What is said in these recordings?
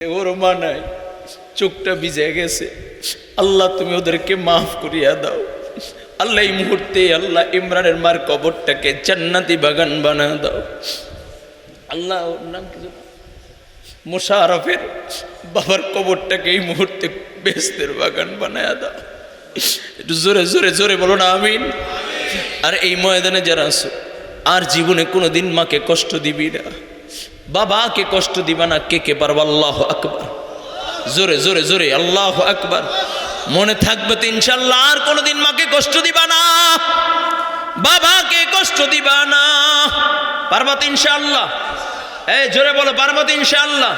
ওর মা নাই, চোখটা ভিজে গেছে। আল্লাহ তুমি ওদেরকে মাফ করিয়া দাও। আল্লাহ এই মুহূর্তে আল্লাহ ইমরানের মার কবরটাকে জান্নাতি বাগান বানা দাও। আল্লাহ ওর নাম কি মোশারফের বাবার কবরটাকে এই মুহূর্তে বেহেশতের বাগান বানায়া দাও। একটু জোরে জোরে জোরে বলো না আমিন। আর এই ময়দানে যারা আছো আর জীবনে কোনোদিন মাকে কষ্ট দিবি না, বাবাকে কষ্ট দিবা না। কে কে পারবো? আল্লাহু আকবার, জোরে জোরে জোরে আল্লাহু আকবার। মনে থাকবে তো ইনশাআল্লাহ আর কোনোদিন মাকে কষ্ট দিবা না, বাবাকে কষ্ট দিবা না। পারবা তো ইনশাআল্লাহ? এই জোরে বলো, পারবা তো ইনশাআল্লাহ?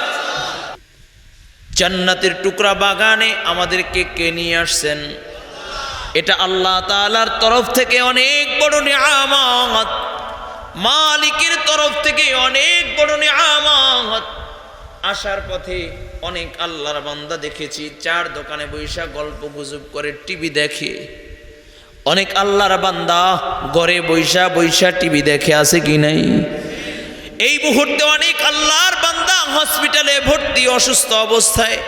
জান্নাতের টুকরা বাগানে আমাদেরকে কে নিয়ে আসছেন? এটা আল্লাহ তাআলার তরফ থেকে অনেক বড় নিয়ামত, মালিকের তরফ থেকে অনেক বড় নিয়ামত। আসার পথে অনেক আল্লাহর বান্দা দেখেছি চার দোকানে বৈশা গল্প গুজব করে টিভি দেখে। অনেক আল্লাহর বান্দা ঘরে বৈশা বৈশা টিভি দেখে, আছে কি নাই? এই মুহূর্তে অনেক আল্লাহর বান্দা হসপিটালে ভর্তি অসুস্থ অবস্থায়।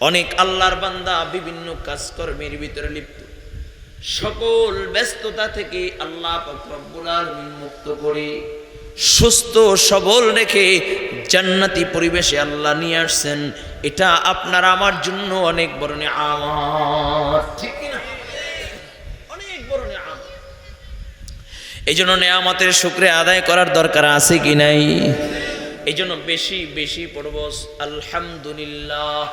অনেক আল্লাহর বান্দা বিভিন্ন কাজকর্মের ভিতরে লিপ্ত। সকল ব্যস্ততা থেকে আল্লাহ পাক রব্বুল আলামিন মুক্ত করে সুস্থ সবল রেখে জান্নাতি পরিবেশে আল্লাহ নিয়ে আসছেন। এটা আপনার আমার জন্য অনেক বড় নিয়ামত, ঠিক কি না? অনেক বড় নিয়ামত। এই জন্য নিয়ামতের শুকরিয়া আদায় করার দরকার আছে কি নাই? এই জন্য বেশি বেশি পড়ব আলহামদুলিল্লাহ।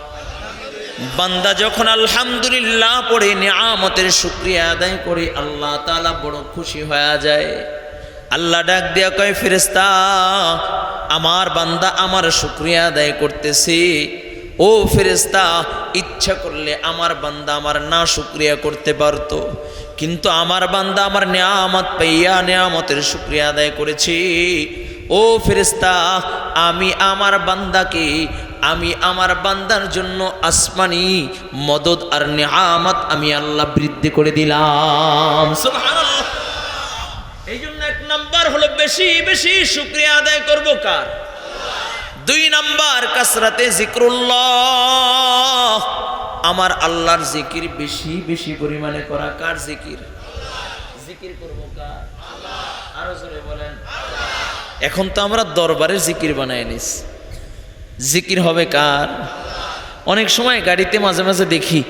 বান্দা যখন আলহামদুলিল্লাহ পড়ে নিয়ামতের শুকরিয়া আদায় করে আল্লাহ তাআলা বড় খুশি হয়ে যায়। আল্লাহ ডাক দিয়া কয়, ফেরেশতা আমার বান্দা আমার শুকরিয়া আদায় করতেছে। ও ফেরেশতা, ইচ্ছা করলে আমার বান্দা আমার না শুকরিয়া করতে পারতো, কিন্তু আমার বান্দা আমার নিয়ামত পাইয়া নিয়ামতের শুকরিয়া আদায় করেছে। ও ফেরেশতা, আমি আমার বান্দার জন্য আসমানি মদদ আর নিয়ামত আমি আল্লাহ বৃদ্ধি করে দিলাম। সুবহানাল্লাহ। এই জন্য এক নাম্বার হলো বেশি বেশি শুকরিয়া আদায় করব কার? দুই নাম্বার কাসরাতে জিক্রুল্লাহ, আমার আল্লাহর জিকির বেশি বেশি পরিমাণে করা। কার জিকির? জিকির করব কার? আল্লাহ। আরো জোরে বলেন। এখন তো আমরা দরবারের জিকির বানায় নিছি, জিকির হবে কার? অনেক সময় গাড়িতে মাঝে মাঝে দেখি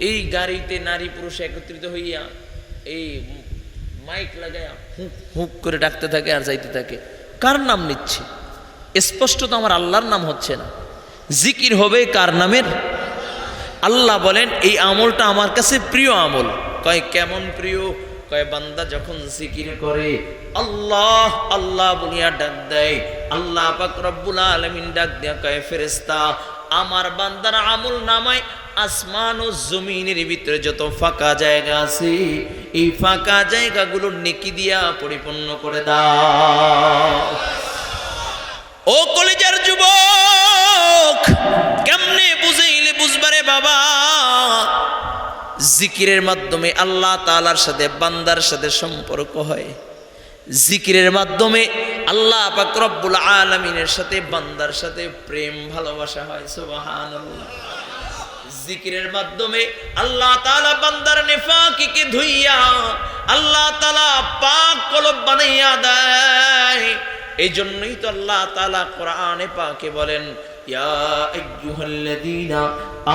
এই গাড়িতে নারী পুরুষ একত্রিত হইয়া এই মাইক লাগায়া হুক হুক করে ডাকতে থাকে আর যাইতে থাকে। কার নাম নিচ্ছে? স্পষ্ট তো আমার আল্লাহর নাম হচ্ছে না। জিকির হবে কার নামের? আল্লাহ বলেন এই আমলটা আমার কাছে প্রিয় আমল। কয় কেমন প্রিয়? কয় বান্দা যখন জিকির করে আল্লাহ আল্লাহ বলিয়া ডাক দেয়, আল্লাহ পাক রব্বুল আলামিন ডাক দিয়া কয়, ফেরেশতা আমার বান্দার আমল নামায় আসমান ও জমিনের ভিতরে যত ফাঁকা জায়গা আছে এই ফাঁকা জায়গাগুলো নেকি দিয়া পরিপূর্ণ করে দাও। ও কলেজের যুবক, কেমনে বুঝাইলে বুঝবারে বাবা? জিকিরের মাধ্যমে আল্লাহ তাআলার সাথে বান্দার সাথে সম্পর্ক হয়। জিকিরের মাধ্যমে আল্লাহ পাক রব্বুল আলামিনের সাথে বান্দার সাথে প্রেম ভালোবাসা হয়। সুবহানাল্লাহ। জিকিরের মাধ্যমে আল্লাহ তাআলা বান্দার নেফাকিকে ধুইয়া আল্লাহ তাআলা পাক কলব বানাইয়া দেয়। এই জন্যই তো আল্লাহ তাআলা কোরআনে পাকে বলেন, ইয়া আইয়ুহাল্লাযীনা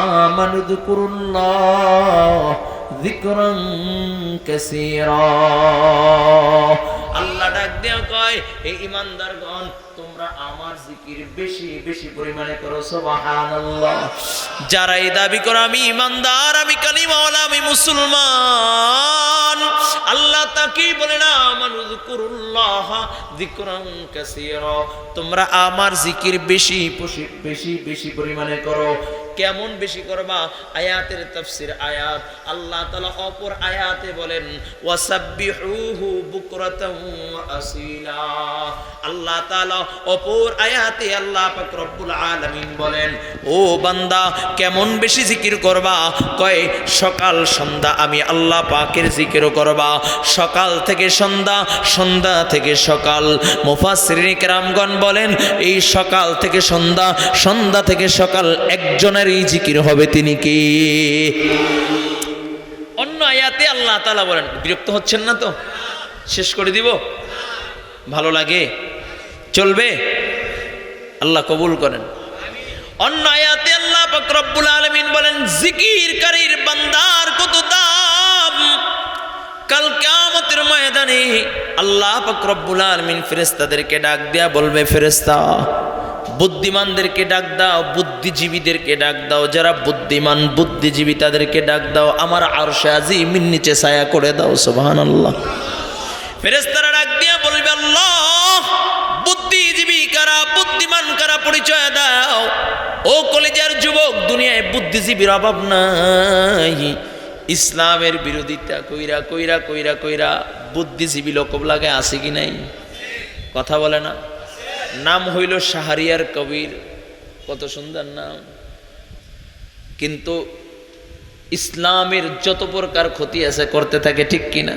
আমানু যিকুরুল্লাহ যিকরান কাসীরা। আল্লাহ ডাক দিয়া কয়, এই ঈমানদারগণ তোমরা আমার জিকির বেশি বেশি পরিমাণে করো। সুবহানাল্লাহ। যারা এই দাবি করে আমি ঈমানদার, আমি কালিমাওয়ালা, আমি মুসলমান, আল্লাহ তাকেই বলে না আমানু যিকুরুল্লাহ যিকরান কাসীরা, তোমরা আমার জিকির বেশি বেশি বেশি পরিমাণে করো। কেমন বেশি করবা? আয়াতের তাফসীর আয়াত, আল্লাহ তাআলা অপর আয়াতে বলেন ওয়াসাব্বিহুহু বুকরাতাও ওয়া আসীলা। আল্লাহ তাআলা অপর আয়াতে আল্লাহ পাক রব্বুল আলামিন বলেন, ও বান্দা কেমন বেশি জিকির করবা? কয় সকাল সন্ধ্যা আমি আল্লাহ পাকের জিকিরও করবা, সকাল থেকে সন্ধ্যা, সন্ধ্যা থেকে সকাল। মুফাসসিরিন কেরামগণ বলেন এই সকাল থেকে সন্ধ্যা, সন্ধ্যা থেকে সকাল একজনেরই জিকির হবে, তিনি কে? অন্য আয়াতে আল্লাহ তাআলা বলেন, বিরক্ত হচ্ছেন না তো? শেষ করে দিব? ভালো লাগে? চলবে? আল্লাহ কবুল করেন। অন্য আয়াতে আল্লাহ পাক রব্বুল আলামিন বলেন জিকিরকারীর বান্দার কত দাম। কাল কিয়ামতের ময়দানে আল্লাহ পাক রব্বুল আলামিন ফেরেশতাদেরকে ডাক দেয়া বলবে, ফেরেশতা বুদ্ধিমানদেরকে ডাক দাও, বুদ্ধিজীবীদেরকে ডাক দাও, যারা বুদ্ধিমান বুদ্ধিজীবী তাদেরকে ডাক দাও, আমার আরশে আজিমের নিচে ছায়া করে দাও। সুবহানাল্লাহ। ফেরেশতারা ডাক দিয়া বলবে, আল্লাহ বুদ্ধিজীবী কারা, বুদ্ধিমান কারা, পরিচয় দাও। ও কলেজের যুবক, দুনিয়ায় বুদ্ধিজীবীর অভাব নাই। ইসলামের বিরোধিতা কইরা কইরা কইরা কইরা বুদ্ধিজীবী লোক লাগে আছে কি নাই? কথা বলে না? নাম হইল শাহরিয়ার কবির, কত সুন্দর নাম, কিন্তু ইসলামের যত প্রকার ক্ষতি আছে করতে থাকে, ঠিক কিনা?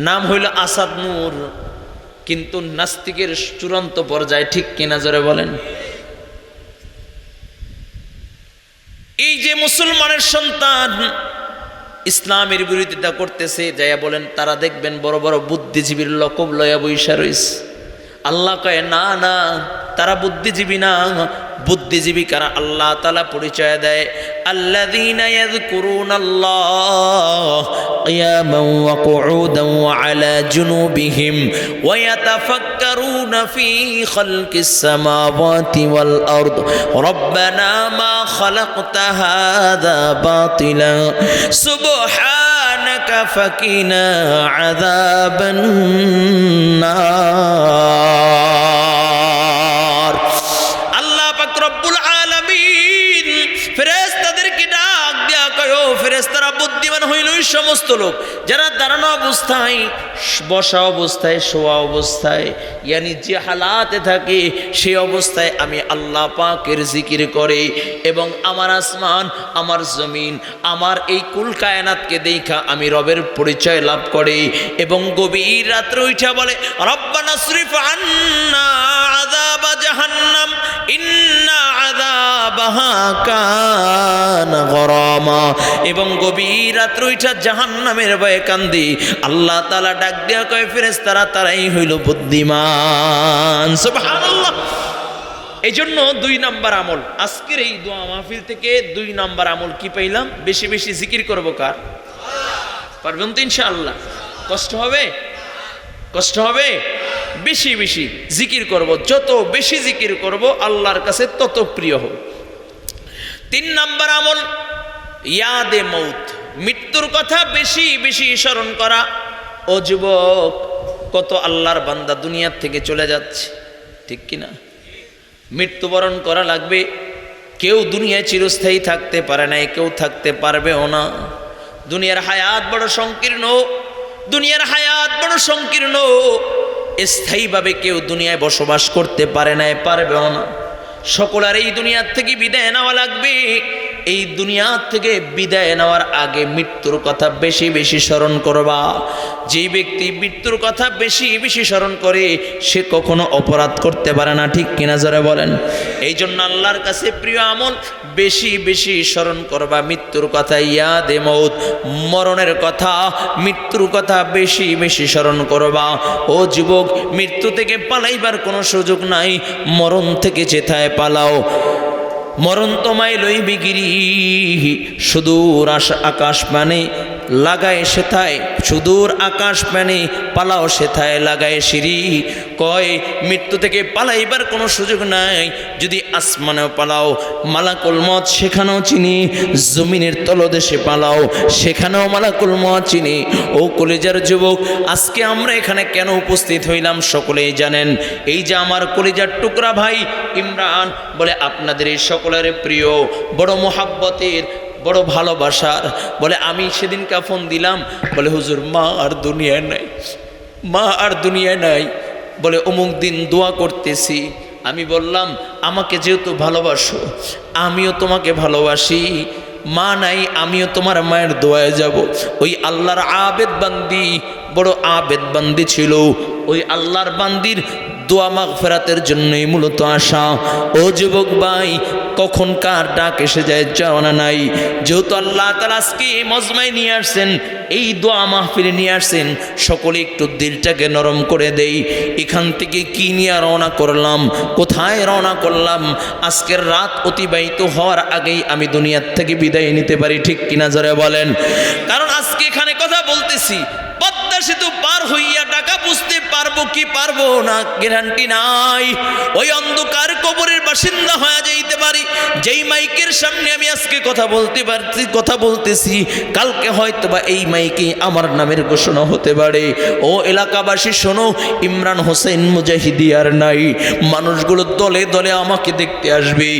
নাম হইল আসাদ নূর, কিন্তু নাস্তিকের চূড়ান্ত পর্যায়ে, ঠিক কিনা জোরে বলেন? এই যে মুসলমানের সন্তান ইসলামের বিরোধিতা করতেছে, যাইয়া বলেন তারা দেখবেন বড় বড় বুদ্ধিজীবীর লকব লয়া বৈশা রইছে। আল্লাহ কয় না না, তারা বুদ্ধিজীবী না। বুদ্ধিজীবী কারা? আল্লাহ তাআলা পরিচয় দেয়, আল্লাযীনা ইয়াযকুরুনাল্লাহ কিয়ামান ওয়া কুউদান ওয়া আলা জুনুবিহিম ওয়া ইয়াতাফাক্কারুনা ফী খালকিস সামাওয়াতি ওয়াল আরদ রব্বানা মা খালাকতা হাযা বাতিলা সুবহানাকা ফাকিনা আযাবান নার। আল্লাহ পাক রব্বুল আলামিন ফেরেশতাদেরকে ডাক দেয়া কয়, ও ফেরেশতারা, বুদ্ধিমান হইল ওই সমস্ত লোক যারা দাঁড়ানো অবস্থায়, বসা অবস্থায়, শোয়া অবস্থায়, ইয়ানি যে হালাতে থাকে সেই অবস্থায় আমি আল্লাহ পাকের জিকির করে, এবং আমার আসমান, আমার জমিন, আমার এই কুল কায়নাতকে দেখা আমি রবের পরিচয় লাভ করে, এবং গভীর রাত্রে উঠা বলে রব্বানা সরিফ আন্না আযাবা জাহান্নাম ইন্না আযাবাহা কানা গরামা, এবং গভীর রাত্রে উঠা জাহান্নামের ভয়ে কান্দি। আল্লাহ তাআলা ডাক দেয়া কয়, ফেরেশতারা তারাই হইল বুদ্ধিমান। সুবহানাল্লাহ। এই জন্য 2 নাম্বার আমল আজকের এই দোয়া মাহফিল থেকে 2 নাম্বার আমল কি পাইলাম? বেশি বেশি জিকির করব। কার? পারবেন তো ইনশাআল্লাহ? কষ্ট হবে? কষ্ট হবে? বেশি বেশি জিকির করব। যত বেশি জিকির করব আল্লাহর কাছে তত প্রিয় হবে। 3 নাম্বার আমল ইয়াদে মৌত, মৃত্যুর কথা বেশি বেশি স্মরণ করা। ও যুবক, কত আল্লাহর বান্দা দুনিয়ার থেকে চলে যাচ্ছে, ঠিক কিনা? মৃত্যুবরণ করা লাগবে। কেউ দুনিয়ায় চিরস্থায়ী থাকতে পারে নাই, কেউ থাকতে পারবেও না। দুনিয়ার হায়াত বড় সংকীর্ণ, দুনিয়ার হায়াত বড় সংকীর্ণ। স্থায়ীভাবে কেউ দুনিয়ায় বসবাস করতে পারে নাই, পারবেও না। সকলের এই দুনিয়ার থেকে বিদায় নেওয়া লাগবে। এই দুনিয়া থেকে বিদায় নেওয়ার আগে মৃত্যুর কথা বেশি বেশি স্মরণ করবা। যে ব্যক্তি মৃত্যুর কথা বেশি বেশি স্মরণ করে সে কখনো অপরাধ করতে পারে না, ঠিক কিনা জোরে বলেন? এই জন্য আল্লাহর কাছে প্রিয় আমল বেশি বেশি স্মরণ করবা মৃত্যুর কথা। ইয়াদে মৌত, মরণের কথা, মৃত্যুর কথা বেশি বেশি স্মরণ করবা। ও যুবক, মৃত্যু থেকে পালাইবার কোনো সুযোগ নাই। মরণ থেকে যেথায় পালাও, মরণ তোমায় লইবে গিরি। সুদূর আকাশ পানে লাগায় সেথায় সুদূর আকাশ প্যানে পালাও সেথায় লাগায় সিঁড়ি কয় মৃত্যু থেকে পালাইবার কোনো সুযোগ নাই যদি আসমানেও পালাও মালাকুল মত সেখানেও চিনি জমিনের তলদেশে পালাও সেখানেও মালাকুল মত চিনি ও কলিজার যুবক আজকে আমরা এখানে কেন উপস্থিত হইলাম সকলেই জানেন এই যে আমার কলিজার টুকরা ভাই ইমরান বলে আপনাদের এই সকলের প্রিয় বড় মোহাব্বতের বড় ভালোবাসার বলে আমি সেদিন ফোন দিলাম বলে হুজুর মা আর দুনিয়ায় নাই মা আর দুনিয়ায় নাই বলে অমুক দিন দোয়া করতেছি আমি বললাম আমাকে যেহেতু ভালোবাসো আমিও তোমাকে ভালোবাসি মা নাই আমিও তোমার মায়ের দোয়ায় যাব ওই আল্লাহর আবেদ বান্দি বড় আবেদ বান্দি ছিল ওই আল্লাহর বান্দির দোয়া মাগফিরাতের জন্যই মূলত আসা ও যুবক ভাই কখন কার ডাক এসে যায় জানা নাই যেহেতু আল্লাহ তাআলা আজকে মজমায় নিয়ে আসছেন এই দোয়া মাহফিলে নিয়ে আসছেন সকলে একটু দিলটাকে নরম করে দেই এখান থেকে কি নিয়ে রওনা করলাম কোথায় রওনা করলাম আজকের রাত অতিবাহিত হওয়ার আগেই আমি দুনিয়ার থেকে বিদায় নিতে পারি ঠিক কিনা জোরে বলেন কারণ আজকে এখানে কথা বলতেছি পদ্মা সেতু পার হইয়া টাকা বুঝতে পারবো কি পারবো না গ্যারান্টি নাই ওই অন্ধকার কবরের বাসিন্দা হয়ে যাইতে পারি যেই মাইকের সামনে আমি আজকে কথা বলতেছি কালকে হয়তো বা এই মাইকে আমার নামের ঘোষণা হতে পারে ও এলাকাবাসী শোনো ইমরান হোসেন মুজাহিদি আর নাই মানুষগুলো দলে দলে আমাকে দেখতে আসবে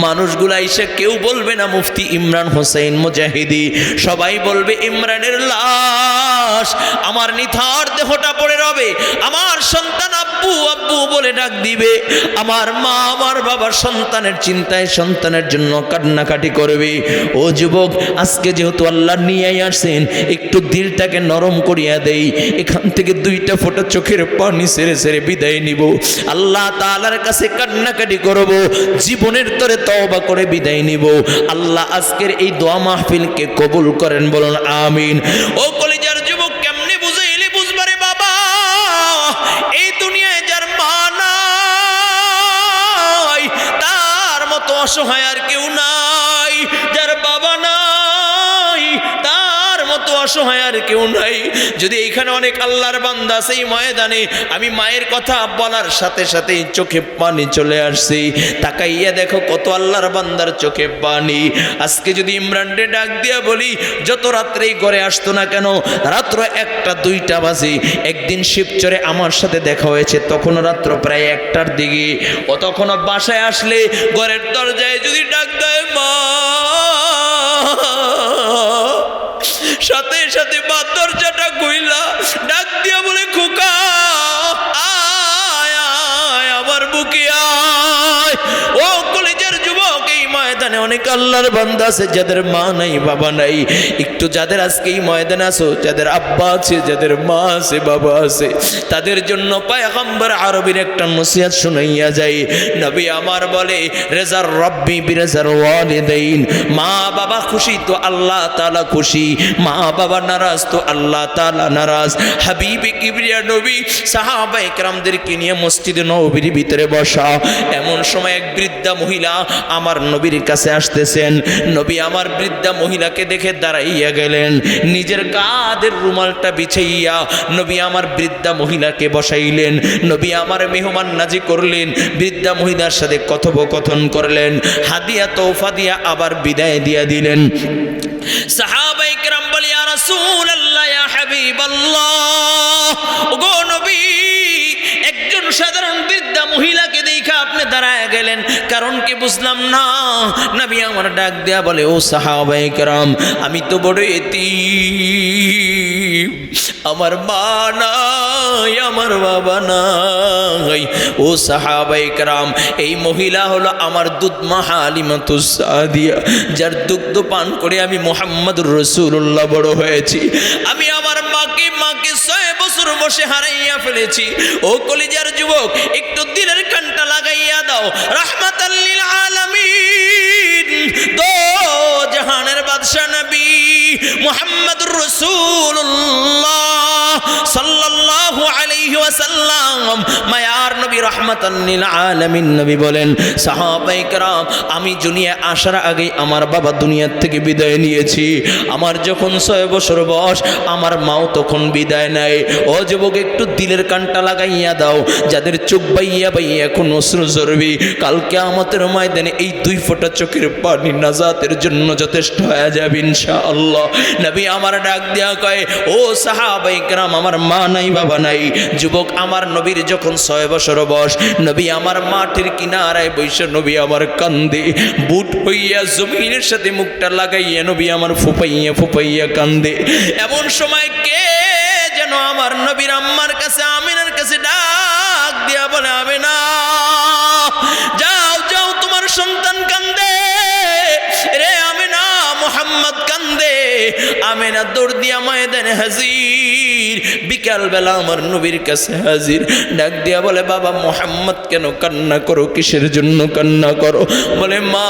মানুষগুলো এসে কেউ বলবে না মুফতি ইমরান হোসেন মুজাহিদি সবাই বলবে ইমরানের লাশ আমার নিথার দেহটা পড়ে রবে আমার সন্তান আব্বু আব্বু বলে ডাক দিবে আমার মা আমার বাবার সন্তানের চিন্তায় সন্তানের জন্য কান্নাকাটি করবে ও যুবক আজকে যেহেতু আল্লাহ নিয়ে আসছেন একটু দিলটাকে নরম করিয়া দেই এখান থেকে দুইটা ফোঁটা চোখের পানি ছেড়ে ছেড়ে বিদায় নিব আল্লাহ তাআলার কাছে কান্নাকাটি করব জীবনের তরে তওবা করে বিদায় নিব আল্লাহ আজকের এই দোয়া মাহফিলকে কবুল করেন বলুন আমিন ও কলিজার যুবক কেমনে বুঝাইলে বুঝবারে বাবা এই দুনিয়ায় যার মা নাই তার মতো অসহায় আর কেউ নাই যার বাবা নাই তার মতো অসহায় আর কেউ নাই যদি এইখানে অনেক আল্লাহর বান্দা আছে এই ময়দানে আমি মায়ের কথা বলার সাথে সাথেই চোখে পানি চলে আসছে তাকাইয়া দেখো কত আল্লাহর বান্দার চোখে পানি আজকে যদি ইমরানকে ডাক দিয়া বলি যত রাত্রেই ঘরে আসতো না কেন রাত্র 1টা 2টা বাজে একদিন শিবচরে আমার সাথে দেখা হয়েছে তখন রাত্র প্রায় 1টার দিকে ও তখন বাসায় আসলে ঘরের দরজায় যদি ডাক দেয় মা সাথে সাথে বা দরজাটা কইলা ডাক দিয়া বলে খোকা আয় আয় আমার বুকে আয় ও কলেজের যুবক এই ময়দানে অনেক আল্লাহর বান্দা আছে যাদের মা নাই বাবা নাই একটু যাদের আজকে এই ময়দানে আছো যাদের আব্বা আছে যাদের মা আছে বাবা আছে তাদের জন্য পয়গম্বর আরবীর একটা নসিহত শুনাইয়া যায় নবী আমার বলে রেজার রব্বি বিরেজার ওয়ালিদাইন মা বাবা খুশি তো আল্লাহ তাআলা খুশি মা বাবা নারাজ তো আল্লাহ তাআলা নারাজ হাবিবে কিবরিয়া নবী সাহাবায়ে কেরামদেরকে নিয়ে মসজিদে নববীর ভিতরে বসা এমন সময় এক বৃদ্ধা মহিলা আমার নবীর কাছে আসতেছেন নবী আমার বৃদ্ধা মহিলাকে দেখে দাঁড়াইয়া গেলেন নিজের কাঁধের রুমালটা বিছাইয়া নবী আমার বৃদ্ধা মহিলাকে বসাইলেন নবী আমার মেহমান নাজি করলেন বৃদ্ধা মহিলার সাথে কথোপকথন করলেন হাদিয়া তোফা দিয়া আবার বিদায় দিয়া দিলেন সাহাবায়ে কেরাম বলে ইয়া রাসূলুল্লাহ ইয়া হাবিবাল্লাহ ওগো নবী একজন সাধারণ বৃদ্ধা মহিলাকে দেখা আপনি দাঁড়ায় গেলেন কারণ কি বুঝলাম না নবী আমার ডাক দেয়া বলে ও সাহাবায়ে কেরাম আমি তো বড় এতিম আমার মা নাই আমার বাবা নাই ও সাহাবায়ে কেরাম এই মহিলা হলো আমার দুধমা হালিমাতুস সাদিয়া যার দুগ্ধ পান করে আমি মুহাম্মদুর রাসূলুল্লাহ বড় হয়েছি আমি আমার মাকে 6 বছর বসে হারাইয়া ফেলেছি ও কলিজার যুবক একটু দিলের কানটা লাগাইয়া দাও রাহমাতাল লিল আলামিন দো জাহানের বাদশা নবী মুহাম্মদুর রাসূলুল্লাহ সাল্লাল্লাহু আলাইহি ওয়াসাল্লাম মায়ার নবী রাহমাতান লিল আলামিন নবী বলেন, সাহাবায়ে কেরাম, আমি দুনিয়া আসার আগে আমার বাবা দুনিয়ার থেকে বিদায় নিয়েছি। আমার যখন 6 বছর বয়স, আমার মাও তখন বিদায় নেয়। ও যুবক, একটু দিলের কানটা লাগাইয়া দাও, যাদের চোখ বাইয়া বাইয়া এখন অশ্রু ঝরবে, কাল কিয়ামতের ময়দানে এই 2 ফোঁটা চোখের পানি নাজাতের জন্য যথেষ্ট হয়ে যাবে ইনশাআল্লাহ। নবী আমার ডাক দেয়া কয়, ও সাহাবায়ে কেরাম, আমার মা নাই বাবা নাই। যুবক, আমার নবীর যখন 6 বছর বয়স, নবী আমার মাঠের কিনারায় বসে নবী আমার কান্দে, বুট হইয়া জমিনের সাথে মুখটা লাগাইয়া নবী আমার ফুপাইয়া ফুপাইয়া কান্দে। এমন সময় কে যেন আমার নবীর আম্মার কাছে, আমিনার কাছে ডাক দিয়া বলে, আমিনা, যাও যাও, তোমার সন্তান কান্দে রে আমিনা, মুহাম্মদ কান্দে। আমিনা দৌড় দিয়া ময়দানে হাজির, বিকাল বেলা আমার নবীর কাছে হাজির। ডাক দিয়া বলে, বাবা মুহাম্মদ কেন কান্না করো, কিসের জন্য কান্না করো? বলে, মা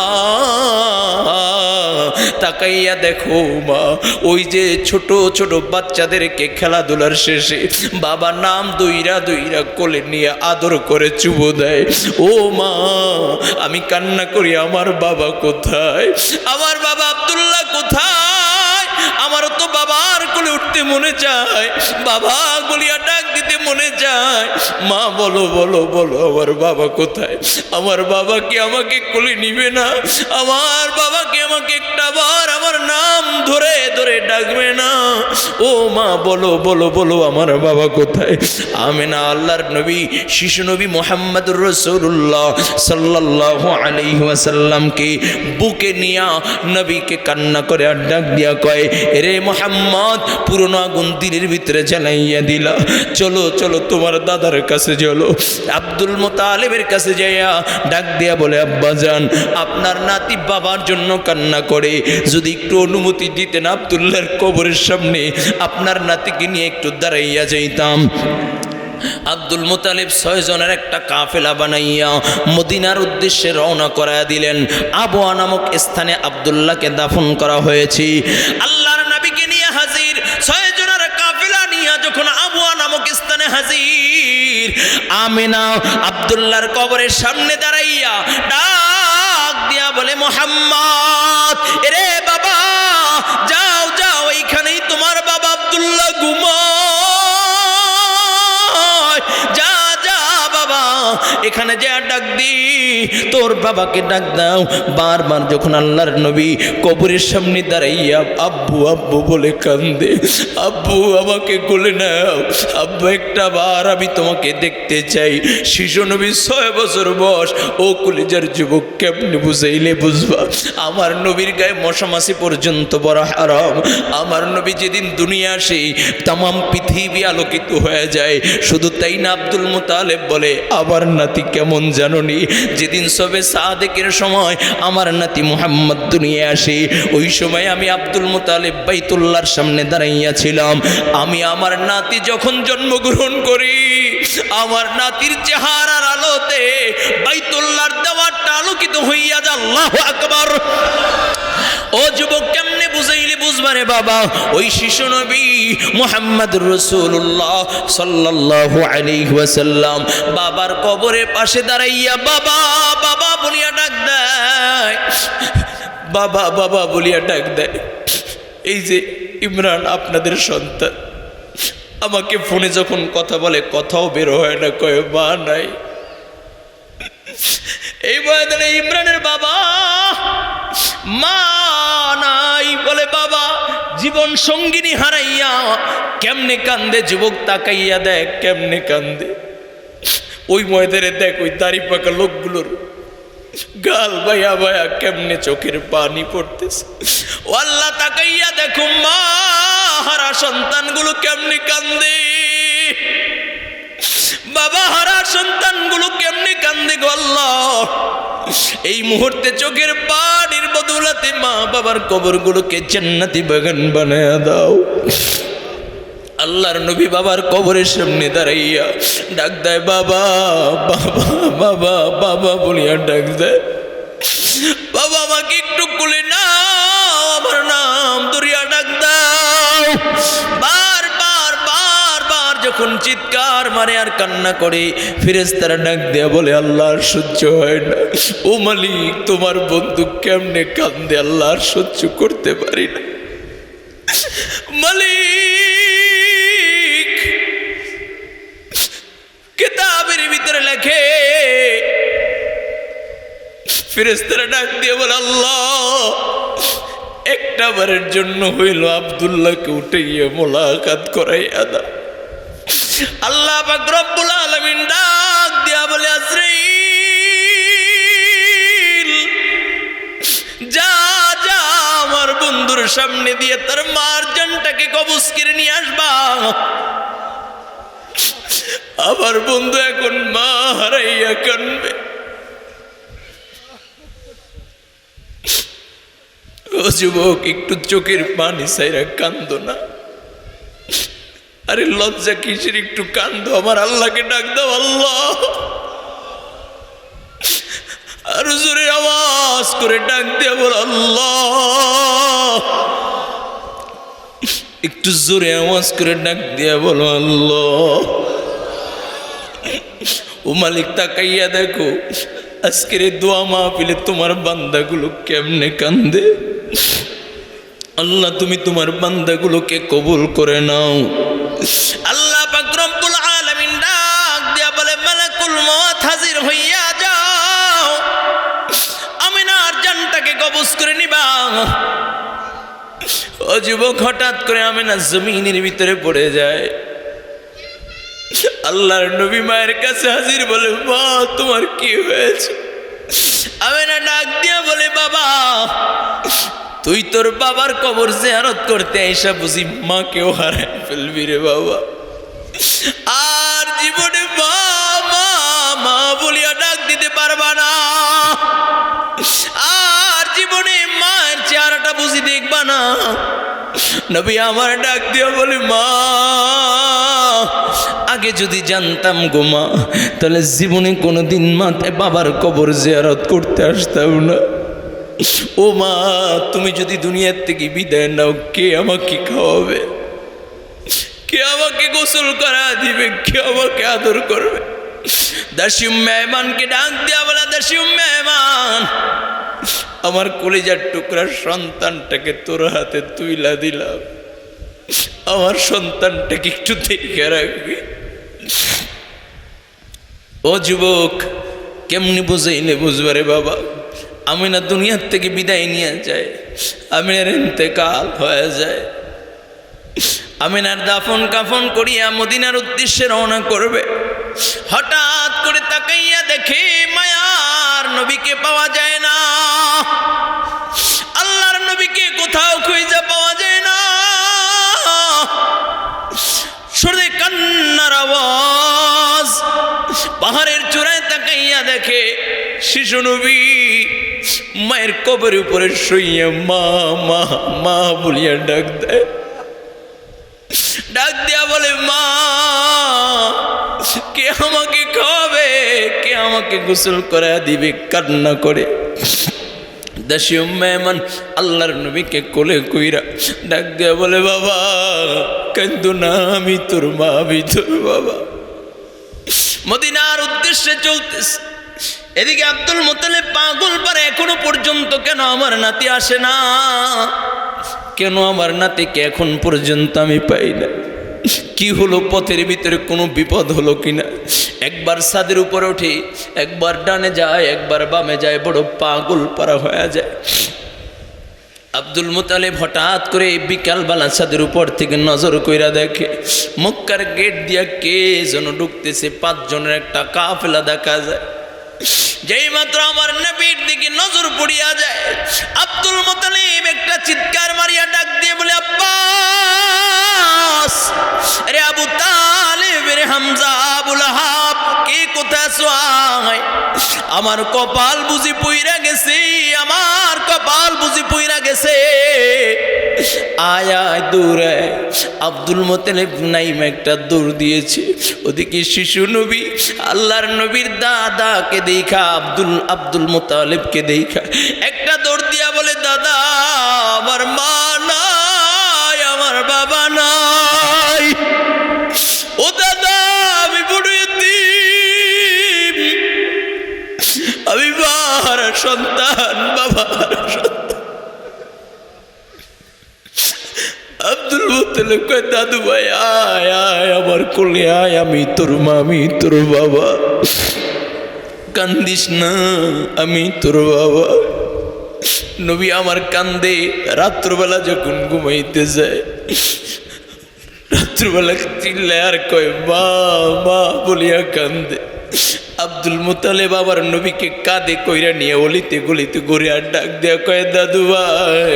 তাকাইয়া দেখো মা, ওই যে ছোট ছোট বাচ্চাদেরকে খেলাধুলার শেষে বাবা নাম দইরা দইরা কোলে নিয়ে আদর করে চুবো দেয়। ও মা, আমি কান্না করি, আমার বাবা কোথায়? আমার বাবা আব্দুল্লাহ কোথায়? আমারও তো বাবার কোলে উঠতে মনে চায়, বাবা বলিয়া ডাক দিতে মনে চায়। মা বলো বলো বলো, আমার বাবা কোথায়? আমার বাবা কি আমাকে কোলে নিবে না? আমার বাবা কি আমাকে একটা বার আমার নাম ধরে ধরে ডাকবে না? ও মা বলো বলো বলো, আমার বাবা কোথায়? আমিনা আল্লাহর নবী, শিশু নবী মুহাম্মদুর রাসূলুল্লাহ সাল্লাল্লাহু আলাইহি ওয়াসাল্লামকে বুকে নিয়া নবীকে কান্না করে আর ডাক দিয়া কয়, রে মুহাম্মদ, পুরনো আগুন দিনের ভিতরে জ্বালাইয়া দিলা, চলো চলো তোমার দাদার কাছে চলো। আব্দুল মুতালিবের কাছে যাইয়া ডাক দিয়া বলে, আব্বাজান, আপনার নাতি বাবার জন্য কান্না করে, যদি একটু অনুমতি দিতেন আব্দুল্লাহর কবরের সামনে আপনার নাতিকে নিয়ে একটু দাঁড়াইয়া যাইতাম। আব্দুল মুতালিব 6 জনের একটা কাফেলা বানাইয়া মদিনার উদ্দেশ্যে রওনা করায়া দিলেন। আবওয়া নামক স্থানে আব্দুল্লাহকে দাফন করা হয়েছে। আল্লাহর নবীকে নিয়ে হাজির 6 জনের কাফেলা নিয়ে যখন আবওয়া নামক স্থানে হাজির, আমিনা আব্দুল্লাহর কবরের সামনে দাঁড়াইয়া ডাক দিয়া বলে, মুহাম্মদ, রে বাবা, যাও যাও, এইখানেই তোমার বাবা আব্দুল্লাহ ঘুমায়, যা যা বাবা, এখানে যা ডাক দি, তোর বাবাকে ডাক দাও। বারবার যখন আল্লাহর নবী কবরের সামনে দাঁড়াইয়া আব্বু আব্বু বলে কান্দে, আব্বু আমাকে কোলে নাও, আব্বু একটা বার আমি তোমাকে দেখতে চাই। শিশু নবী 6 বছর বয়স। ও কলিজার যুবক, কেমনে বুঝাইলে বুঝবা? আমার নবীর গায়ে মশামাছি পর্যন্ত বড় হারাম। আমার নবী যেদিন দুনিয়া আসে তামাম পৃথিবী আলোকিত হয়ে যায়। শুধু তাই না, আব্দুল মুতালিব বলে, আমার নাতি কেমন জানোনি? যেদিন সবে সাদেকের সময় আমার নাতি মুহাম্মদ দুনিয়া আসে, ওই সময় আমি আব্দুল মুতালিব বাইতুল্লাহর সামনে দাঁড়াইয়াছিলাম। আমি আমার নাতি যখন জন্মগ্রহণ করি, আমার নাতির চেহারার আলোতে বাইতুল্লাহর দেওয়ারটা আলোকিত হইয়া যায়। আল্লাহু আকবার। ও যুবক, কেমনে বুঝাইলে বুঝবারে বাবা? ওই শিশু নবী মুহাম্মদুর রাসূলুল্লাহ সাল্লাল্লাহু আলাইহি ওয়াসাল্লাম বাবার কবরের পাশে দাঁড়াইয়া বাবা বাবা বলিয়া ডাক দেয়, বাবা বাবা বলিয়া ডাক দেয়। এই যে ইমরান আপনাদের সন্তান, আমাকে ফোনে যখন কথা বলে কথাও বের হয় না, কয় মা নাই। এই বয়সে ইমরানের বাবা মা নাই, বলে বাবা জীবন সঙ্গিনী হারাইয়া কেমনে কান্দে। যুবক তাকাইয়া দেখ কেমনে কান্দে। ওই ময়দানে দেখ ওই দাড়ি পাকা লোকগুলোর গাল ভাইয়া ভাইয়া কেমনে চোখের পানি পড়তেছে। ও আল্লাহ, তাকাইয়া দেখো মা হারা সন্তানগুলো কেমনে কান্দে, বাবা হারা সন্তানগুলো কেমনে কান্দে গো আল্লাহ। এই মুহূর্তে চোখের পানির বদৌলতে মা বাবার কবরগুলোকে জান্নাতি বাগান বানায়া দাও। আল্লাহর নবী বাবার কবরের সামনে দাঁড়াইয়া ডাক দেয়, বাবা বাবা বাবা বাবা বলিয়া ডাক দেয়, বাবা আমাকে একটু কোলে নাও, আমার নাম ধরিয়া ডাক দাও। বারবার যখন চিৎকার মারে আর কান্না করে, ফেরেশতারা ডাক দেয়া বলে আল্লাহ আর সহ্য হয় না। ও মালিক, তোমার বন্ধু কেমনে কান্দে, আল্লাহ আর সহ্য করতে পারি না। মালিক কিতাবের ভিতরে লেখে, ফেরেশতারা ডাক দিয়ে বলে আল্লাহ একটা বারের জন্য হইল আব্দুল্লাহকে উঠাইয়া মোলাকাত করাইয়া দাও। আল্লাহ পাক রব্বুল আলামিন ডাক দিয়া বলে আজরাইল যা যা আমার বন্ধুর সামনে দিয়ে তার মার জানটাকে কবজ করে নিয়ে আসবা। আমার বন্ধু এখন মা হারাইয়া কানবে। ও যুবক, একটু চোখের পানি ছাইরা কান্দো না। আরে লজ্জা কিসের, একটু কান্দো, আমার আল্লাহকে ডাক দাও। আল্লাহ, আর জোরে আওয়াজ করে ডাক দিয়ে বল আল্লাহ। একটু জোরে আওয়াজ করে ডাক দিয়ে বলো আল্লাহ। ও মালিক, তাকাইয়া দেখো আজকের এই দোয়া মাহফিলে তোমার বান্দাগুলো কেমনে কান্দে। আল্লাহ, তুমি তোমার বান্দাগুলোকে কবুল করে নাও। আল্লাহ পাক রব্বুল আলামিন ডাক দিয়া বলে মালাকুল মওত হাজির হইয়া যাও, আমিনার জানটাকে কবজ করে নিবা। ও যুবক, হঠাৎ করে আমিনা জমিনের ভিতরে পড়ে যায়। আল্লাহর নবী মায়ের কাছে হাজির, বলে মা তোমার কি হয়েছে? আমিনা ডাক দিয়া বলে বাবা, তুই তোর বাবার কবর জিয়ারত করতে আইসা বুঝি মাকেও হারাই ফেলবি রে বাবা। আর জীবনে মা মা মা বলিয়া ডাক দিতে পারবা না, আর জীবনে মায়ের চেহারাটা বুঝি দেখবা না। নবী আমার ডাক দিয়া বলে মা, আগে যদি জানতাম গো মা, তাহলে জীবনে কোনোদিন মাথায় বাবার কবর জিয়ারত করতে আসতাম না। ও মা, তুমি যদি দুনিয়ার থেকে বিদায় নাও, কে আমাকে খাওয়াবে, কে আমাকে গোসল করা দিবে, কে আমাকে আদর করবে? দাসী মেহমানকে ডাক দিয়া বলা, দাসী মেহমান, আমার কলিজার টুকরা সন্তানটাকে তোর হাতে তুইলা দিলাম, আমার সন্তানটাকে একটু দেখে রাখবি। ও যুবক, কেমনি বুঝাইলে বুঝবারে বাবা? আমিনা দুনিয়ার থেকে বিদায় নিয়ে যায়, আমিনার ইন্তেকাল হয়ে যায়। আমিনার দাফন কাফন করিয়া মদিনার উদ্দেশ্যে রওনা করবে। হঠাৎ করে তাকাইয়া দেখে মায়ার নবীকে পাওয়া যায় না। আল্লাহর নবীকে কোথাও খুঁজে পাওয়া যায় না। শুনে কান্নার আওয়াজ। পাহাড়ের চূড়ায় তাকাইয়া দেখে শিশু নবী মায়ের কবরের উপরে শুইয়া মা মা মা বলিয়া ডাক দেয়। ডাক দিয়া বলে মা, কে আমাকে খাওয়াবে, কে আমাকে গোসল করা দিবে? কান্না করে দাসী মেহমান আল্লাহর নবীকে কোলে কইরা ডাক দিয়া বলে বাবা কান্দো না, আমি তোর মা, আমি তোর বাবা। মদিনার উদ্দেশ্যে চলতেছে। এদিকে আব্দুল মুত্তালিব পাগল পারে, এখনো পর্যন্ত কেন আমার নাতি আসে না, কেন আমার নাতিকে এখন পর্যন্ত আমি পাই না? কি হলো, পথের ভিতরে কোনো বিপদ হলো কিনা? একবার ছাদের উপরে উঠে, একবার ডানে যায়, একবার বামে যায়, বড় পাগল পারা হয়ে যায়। আব্দুল মুত্তালিব হঠাৎ করে বিকালবেলা ছাদের উপর থেকে নজর কইরা দেখে মক্কার গেট দিয়া কে যেন ঢুকতেছে। 5 জনের একটা কাফেলা দেখা যায়। যেই মাত্র আমার নবীর দিকে নজর পড়িয়া যায়, আব্দুল মুত্তালিব একটা চিৎকার মারিয়া ডাক দিয়ে বলে আব্বাস, আরে আবু তালিব, রে হামজা, আবুল আহাব, কে কোথায় আছো? আয়, আমার কপাল বুঝি পুইরা গেছে, আমার কপাল বুঝি পুইরা গেছে, আয় আয় দৌড়ে। আব্দুল মুত্তালিব নাইম একটা দৌড় দিয়েছে। ওদিকে শিশু নবী আল্লাহর নবীর দাদাকে দেখা, আব্দুল মুত্তালিবকে দেখা একটা দৌড় দিয়া বলে দাদা, আমার মা নাই, আমার বাবা নাই। ও দাদা, আব্দুল মুত্তালিব কয় দাদু ভাই আয় আয় আমার কোলে আয়, আমি তোর মা, আমি তোর বাবা, কান্দিস না, আমি তোর বাবা। নবী আমার কান্দে, রাত্রবেলা যখন ঘুমাইতে যায় রাত্রবেলা চিল্লায় আর কয় মা মা বলিয়া কান্দে। আব্দুল মুত্তালিব আবার নবীকে কাঁধে কইরা নিয়ে অলিতে গলিতে ঘুরে আর ডাক দেয়া কয় দাদু ভাই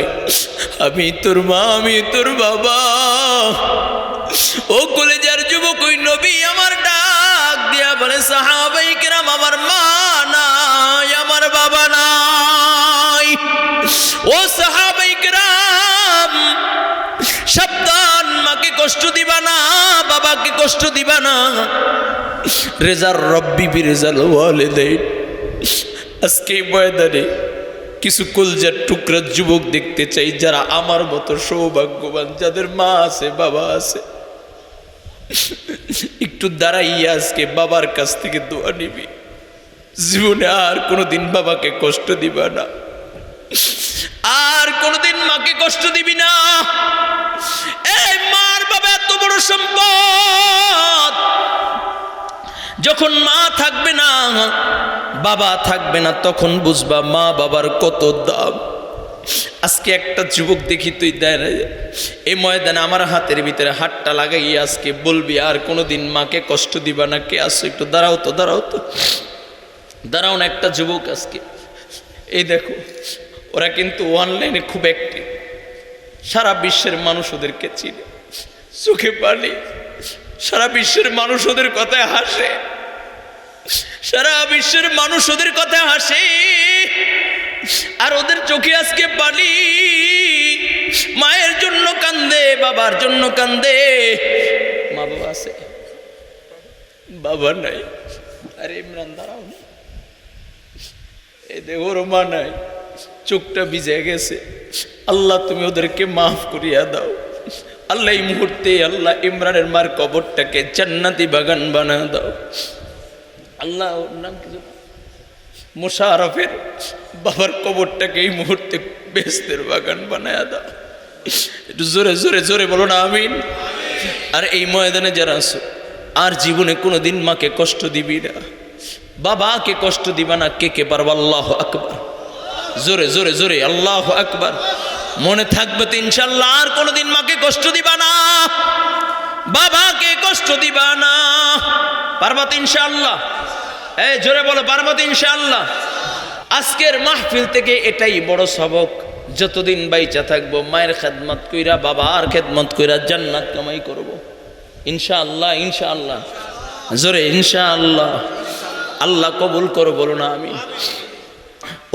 আমি তোর মা, আমি তোর বাবা। ও কলেজার যুবক, ওই নবী আমার ডাক দিয়া বলে সাহাবায়ে কেরাম আমার মা নাই, আমার বাবা নাই। ও সাহাবায়ে কেরাম সাবধান, মাকে কষ্ট দিবা না, বাবাকে কষ্ট দিবা না। রেজার রব্বি বিরেজাল ওয়ালিদাইন। আজকে ময়দানে কিছু কলজার টুকরা যুবক দেখতে চাই যারা আমার মতো সৌভাগ্যবান, যাদের মা আছে বাবা আছে। একটু দাঁড়াইয়া আজকে বাবার কাছ থেকে দোয়া নিবি, জীবনে আর কোনোদিন বাবাকে কষ্ট দিবা না, আর কোনোদিন মাকে কষ্ট দিবি না। এই মার বাবা এত বড় সম্পদ, যখন মা থাকবে না বাবা থাকবে না তখন বুঝবা মা বাবার কত দাম। আজকে একটা যুবক দেখি তুই দাঁড়ায় এই ময়দানে আমার হাতের ভিতরে হাতটা লাগাইয়া আজকে বলবি আর কোনোদিন মাকে কষ্ট দিবা না। কে আসো একটু দাঁড়াও তো, দাঁড়াও তো, দাঁড়াও না। একটা যুবক আজকে এই দেখো, ওরা কিন্তু অনলাইনে খুব অ্যাক্টিভ, সারা বিশ্বের মানুষ ওদেরকে চিনে, চোখে পানি, সারা বিশ্বের মানুষ ওদের কথায় হাসে, সারা বিশ্বের মানুষ ওদের কথায় হাসে, আর ওদের চোখে আজকে পানি। মায়ের জন্য কান্দে, বাবার জন্য কান্দে। মা বাবা আছে, বাবা নাই। আরে ইমরান দাঁড়াও, এই দেখো ওর মা নাই, চোখটা ভিজে গেছে। আল্লাহ তুমি ওদেরকে মাফ করিয়া দাও। আল্লাহ এই মুহূর্তে আল্লাহ ইমরানের মার কবরটাকে জান্নাতি বাগান বানা দাও। আল্লাহ ওর নাম কি মোশারফের বাবার কবরটাকে এই মুহূর্তে বেহেশতের বাগান বানায়া দাও। একটু জোরে জোরে জোরে বলো না আমিন। আর এই ময়দানে যারা আছো আর জীবনে কোনোদিন মাকে কষ্ট দিবি না, বাবাকে কষ্ট দিবা না। কে কে পারবো? আল্লাহু আকবার, জোরে জোরে জোরে আল্লাহু আকবার। মনে থাকবে তো ইনশাআল্লাহ আর কোনোদিন মাকে কষ্ট দিবা না, বাবাকে কষ্ট দিবা না। পারবা তো ইনশাআল্লাহ? এই জোরে বলো পারবা তো ইনশাআল্লাহ? আজকের মাহফিল থেকে এটাই বড় সবক, যতদিন বাইচা থাকবো মায়ের খেদমত কইরা বাবার খেদমত কইরা জান্নাত কামাই করব ইনশাআল্লাহ। ইনশাআল্লাহ জোরে ইনশাআল্লাহ। আল্লাহ কবুল করো, বলো না আমিন।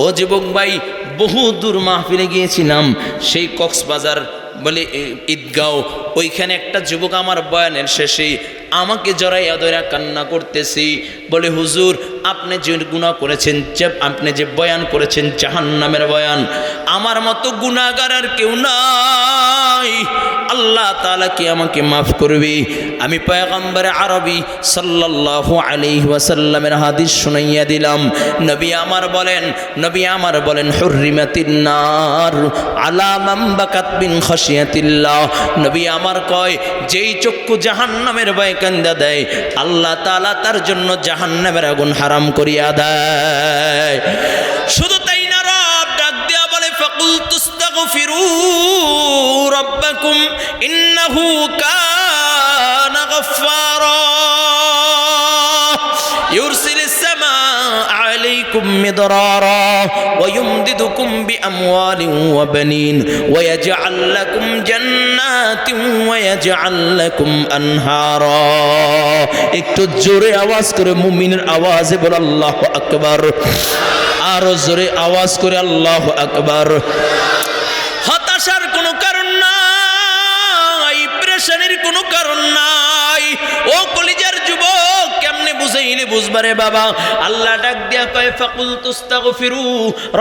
ও যুবক ভাই, বহু দূর মাহফিলে গিয়েছিলাম, সেই কক্সবাজার বলে ঈদগাঁও, ওইখানে একটা যুবক আমার বয়ানের শেষে আমাকে জড়াইয়া ধরে কান্না করতেছি, বলে হুজুর আপনি যে গুনাহ করেছেন, আপনি যে বয়ান করেছেন জাহান্নামের বয়ান, আমার মতো গুনাহগার আর কেউ নাই, আল্লাহ তাআলা কি আমাকে মাফ করবে? আমি পয়গম্বর আরবি সাল্লাল্লাহু আলাইহি ওয়াসাল্লামের হাদিস শুনাইয়া দিলাম। নবী আমার বলেন হুররিমাতিন নার আলা মান বাকাত বিন খাশিয়াতিল্লাহ। নবী আমার কয় যেই চক্ষু জাহান্নামের ভয়ে কান্দা দেয় আল্লাহ তাআলা তার জন্য জাহান্নামের আগুন হারাম করিয়া দেয়। শুধু তাই না, রব ডাক দেয়া বলে ফাকুলতু আস্তাগফিরু রাব্বাকুম ইন্নাহু কানা গাফফারা ইউরসিলিস সামাআ আলাইকুম মিদরারা ওয়া ইউমদিদুকুম বিআমওয়ালিন ওয়া বানিন ওয়া ইয়াজআল লাকুম জান্নাতিন ওয়া ইয়াজআল লাকুম আনহারা। একটু জোরে আওয়াজ করে মুমিনের আওয়াজে বল আল্লাহু আকবার। আরো জোরে আওয়াজ করে আল্লাহু আকবার। হতাশার কোনো কারণ নাই, প্রেশারের কোনো কারণ নাই। ও কলিজার যুবক, কেমনে বুঝাইলে বুঝবারে বাবা। আল্লাহ ডাক দিয়া কয় ফাকুল তুস্তাগফিরু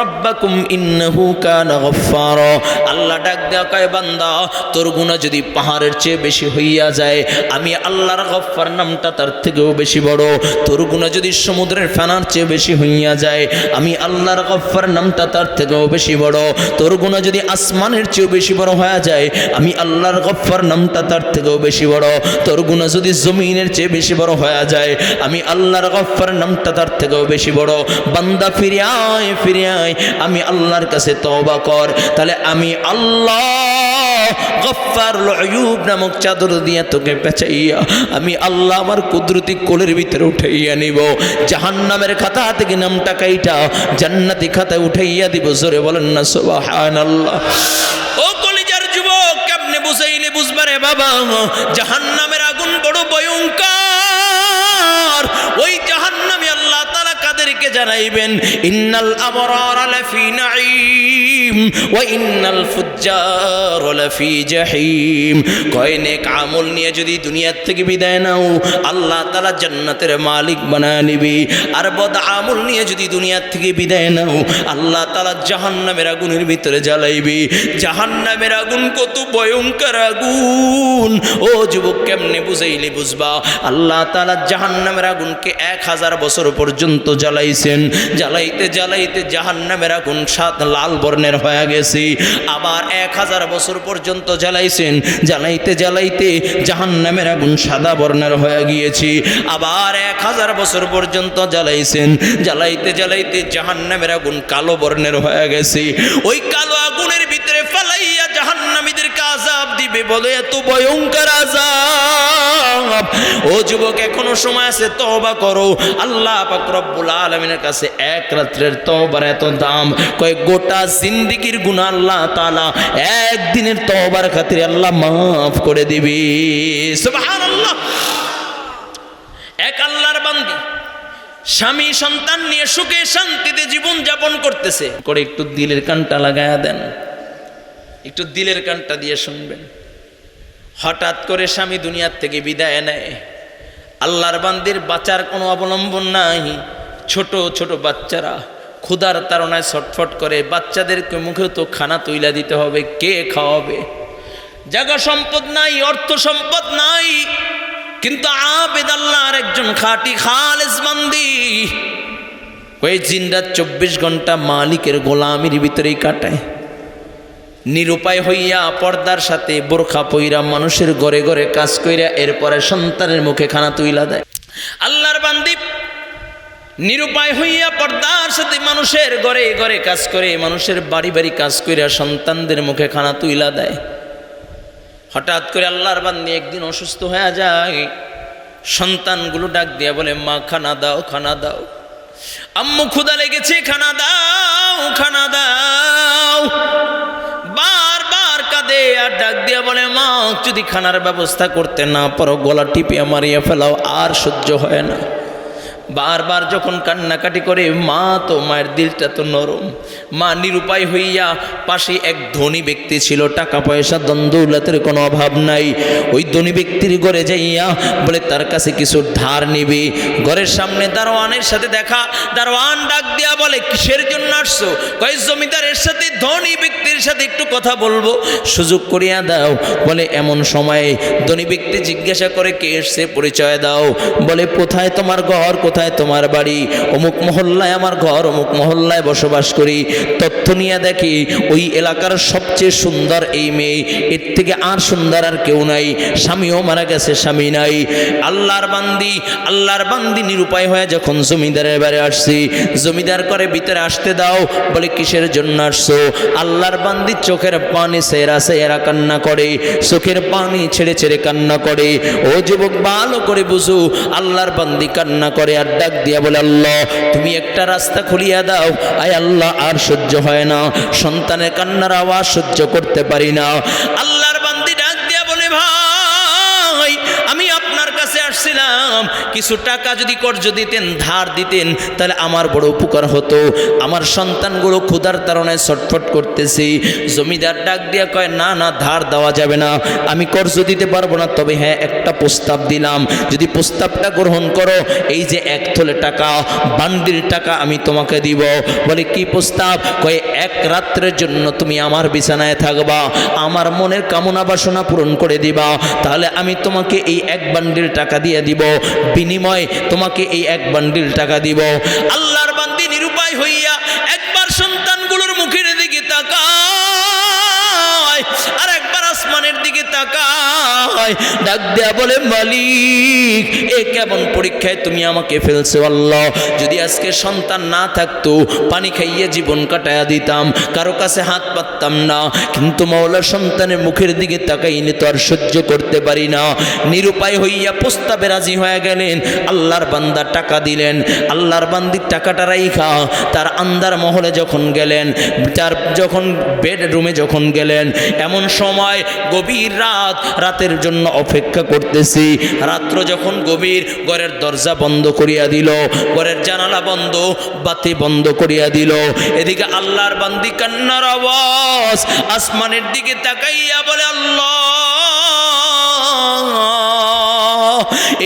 রাব্বাকুম ইন্নাহু কানা গফফারা। আল্লাহ ডাক দিয়া কয় বান্দা তোর গুনাহ যদি পাহাড়ের চেয়ে বেশি হইয়া যায়, আমি আল্লাহর গফফার নামটা তার থেকেও বেশি বড়। তোর গুনাহ যদি সমুদ্রের ফেনার চেয়ে বেশি হইয়া যায়, আমি আল্লাহর গফফার নামটা তার থেকেও বেশি বড়। তোর গুনাহ যদি আসমানের চেয়েও বেশি বড় হয়ে যায়, আমি আল্লাহর গফফার নামটা তার থেকেও বেশি বড়। তোর গুনাহ যদি জমিনের চেয়ে বেশি বড় হয়ে যায়, আমি আল্লাহর গফফার নামটা তার থেকেও বেশি বড়। বান্দা ফিরে আয়, ফিরে আয়, আমি আল্লাহর কাছে তওবা কর, তাহলে আমি আল্লাহ গফফারুল আয়ুব নামক চাদর দিয়া তোকে পেঁচাইয়া আমি আল্লাহ আমার কুদরতি কোলের ভিতরে উঠাইয়া নিব। জাহান্নামের খাতা থেকে নামটা কাইটা জান্নাতি খাতায় উঠাইয়া দিব। জোরে বলেন না সুবহানাল্লাহ। ও কলিজার যুবক, কেমনে বুঝাইলে বুঝবারে বাবা? জাহান্নামের আগুন বড় ভয়ঙ্কর। ওই জাহান্নামে আল্লাহ তাআলা কাদেরকে জানাইবেন? ইন্নাল আবরারা লাফি নাঈম ওয়া ইন্নাল ফুজ্জারা লাফি জাহিম। কয় নেক আমল নিয়ে যদি দুনিয়ার থেকে বিদায় নাও, আল্লাহ তাআলা জান্নাতের মালিক বানায় নিবি। আর বদ আমল নিয়ে যদি দুনিয়ার থেকে বিদায় নাও, আল্লাহ তাআলা জাহান্নামের আগুনের ভিতরে জ্বালাইবি। জাহান্নামের আগুন কত ভয়ঙ্কর আগুন! ও যুবক, কেমনে বুঝাইলে বুঝবা? আল্লাহ তাআলা জাহান্নামের আগুনকে 1000 বছর পর্যন্ত জ্বালাইছেন। জ্বালাইতে জ্বালাইতে জাহান্নামের আগুন সাত লাল বর্ণের হয়ে গেছে। আবার 1000 বছর পর্যন্ত জ্বালাইছেন। জ্বালাইতে জ্বালাইতে জাহান্নামের আগুন সাদা বর্ণের হয়ে গিয়েছে। আবার 1000 বছর পর্যন্ত জ্বালাইছেন। জ্বালাইতে জ্বালাইতে জাহান্নামের আগুন কালো বর্ণের হয়ে গেছে। ওই কালো আগুনের ভিতরে ফালাইয়া জাহান্নামীদেরকে আযাব দিবে। বলে এত ভয়ঙ্কর আযাব। ও যুবক, এখনো সময় আছে, তওবা করো। আল্লাহ পাক রব্বুল আলামিনের কাছে এক রাত্রের তওবার এত দাম। কয় গোটা জিন্দেগীর গুনাহ আল্লাহ তাআলা একদিনের তওবার খাতিরে আল্লাহ মাফ করে দিবে। সুবহানাল্লাহ। এক আল্লাহর বান্দী স্বামী সন্তান নিয়ে সুখে শান্তিতে জীবন যাপন করতেছে। করে একটু দিলের কানটা লাগায়া দেন, একটু দিলের কানটা দিয়ে শুনবেন। হঠাৎ করে স্বামী দুনিয়ার থেকে বিদায় নেয়। আল্লাহর বান্দির বাঁচার কোনো অবলম্বন নাই। ছোট ছোট বাচ্চারা ক্ষুধার তাড়নায় ছটফট করে। বাচ্চাদেরকে মুখে তো খানা তুইলা দিতে হবে, কে খাওয়াবে? জায়গা সম্পদ নাই, অর্থ সম্পদ নাই, কিন্তু আবেদ আল্লাহর একজন খাঁটি খালেস বান্দি ওই জিন্দাত 24 ঘন্টা মালিকের গোলামির ভিতরেই কাটায়। নিরুপায় হইয়া পর্দার সাথে বোরখা পইরা মানুষের ঘরে ঘরে কাজ কইরা এরপরে সন্তানের মুখে খানা তুইলা দেয়। আল্লাহর বান্দি নিরুপায় হইয়া পর্দার সাথে মানুষের ঘরে ঘরে কাজ করে, মানুষের বাড়ি বাড়ি কাজ কইরা সন্তানদের মুখে খানা তুইলা দেয়। হঠাৎ করে আল্লাহর বান্দি একদিন অসুস্থ হয়ে যায়। সন্তানগুলো ডাক দিয়া বলে, মা খানা দাও, খানা দাও, আম্মু ক্ষুধা লেগেছে, খানা দাও, খানা দাও। বারবার কাঁদে আর ডাক দিয়া বলে, মা যদি খানার ব্যবস্থা করতে না পারো গলা টিপিয়া মারিয়া ফেলাও, আর সহ্য হয় না। বারবার যখন কান্নাকাটি করে, মা তো মায়ের দিলটা তো নরম। মা নিরুপায় হইয়া, পাশে এক ধনী ব্যক্তি ছিল, টাকা পয়সা দ্বন্দ্বলাতের কোনো অভাব নাই। ওই ধনী ব্যক্তির ঘরে যাইয়া বলে তার কাছে কিছু ধার নিবি। ঘরের সামনে দারোয়ানের সাথে দেখা। দারোয়ান ডাক দিয়া বলে, কিসের জন্য আসছো? কয় জমিদারের সাথে, ধনী ব্যক্তির সাথে একটু কথা বলবো, সুযোগ করিয়া দাও। বলে এমন সময়ে ধনী ব্যক্তি জিজ্ঞাসা করে, কে এসছে, পরিচয় দাও। বলে কোথায় তোমার ঘর, কোথায় তোমার বাড়ি? অমুক মহল্লায় আমার ঘর, অমুক মহল্লায় বসবাস করি। তথ্য নিয়ে দেখি ওই এলাকার সবচেয়ে সুন্দর এই মেয়ে, এর থেকে আর সুন্দর আর কেউ নাই। স্বামীও মারা গেছে, স্বামী নাই। আল্লাহর বান্দি নিরুপায় হয়ে যখন জমিদারের বাড়ি আসছি, জমিদার করে ভিতরে আসতে দাও। বলে কিসের জন্য আসছো? আল্লাহর বান্দি চোখের পানি সেরা সেরা কান্না করে, চোখের পানি ছেড়ে ছেড়ে কান্না করে। ও যুবক, ভালো করে বুঝো, আল্লাহর বান্দি কান্না করে আর ডাক দিয়া বলে, আল্লাহ তুমি একটা রাস্তা খুলিয়া দাও। আয় আল্লাহ, আর সহ্য হয় না, সন্তানের কান্নার আওয়াজ সহ্য করতে পারি না। আল্লাহর বান্দি ডাক দিয়া বলে, ভাই আমি আপনার কাছে আসছিলাম, দিলাম, কিছু টাকা যদি কর্জ দিতেন, ধার দিতেন, তাহলে আমার বড় উপকার হতো। আমার সন্তানগুলো ক্ষুধার তাড়নায় ছটফট করতেছে। জমিদার ডাক দিয়া কয়, না না, ধার দেওয়া যাবে না, আমি কর্জ দিতে পারবো না, তবে হ্যাঁ একটা প্রস্তাব দিলাম, যদি প্রস্তাবটা গ্রহণ করো, এই যে 1 তোলা টাকা, বান্ডিল টাকা আমি তোমাকে দিব। বলে কি প্রস্তাব? কয় 1 রাত্রের জন্য তুমি আমার বিছানায় থাকবা, আমার মনের কামনা বাসনা পূরণ করে দিবা, তাহলে আমি তোমাকে এই 1 বান্ডিল টাকা দিয়ে দিব, বিনিময়ে তোমাকে এই 1 বান্ডিল টাকা দিব। আল্লাহর বান্দি নিরুপায় হইয়া একবার সন্তানগুলোর মুখের দিকে তাকায়, আর একবার আসমানের দিকে তাকায়, ডাক দেয়া বলে, মালিক, এ কেমন পরীক্ষায় তুমি আমাকে ফেলছো আল্লাহ, যদি আজকে সন্তান না থাকতো পানি খাইয়ে জীবন কাটায়া দিতাম, কারো কাছে হাত পাততাম না, কিন্তু মাওলা সন্তানের মুখের দিকে তাকাইনি তো আর সহ্য করতে পারি না। নিরুপায় হইয়া প্রস্তাবে রাজি হয়ে গেলেন। আল্লাহর বান্দা টাকা দিলেন। আল্লাহর বান্দির টাকাটা রাইখা তার আন্দার মহলে যখন গেলেন, তার যখন বেডরুমে যখন গেলেন, এমন সময় গভীর রাত, রাতের জন্য অপেক্ষা করতেছি। রাত্র যখন গভীর, ঘরের দরজা বন্ধ করিয়া দিল, ঘরের জানালা বন্ধ, বাতি বন্ধ করিয়া দিল। এদিকে আল্লাহর বান্দি কান্নার আওয়াজ, আসমানের দিকে তাকাইয়া বলে, আল্লাহ,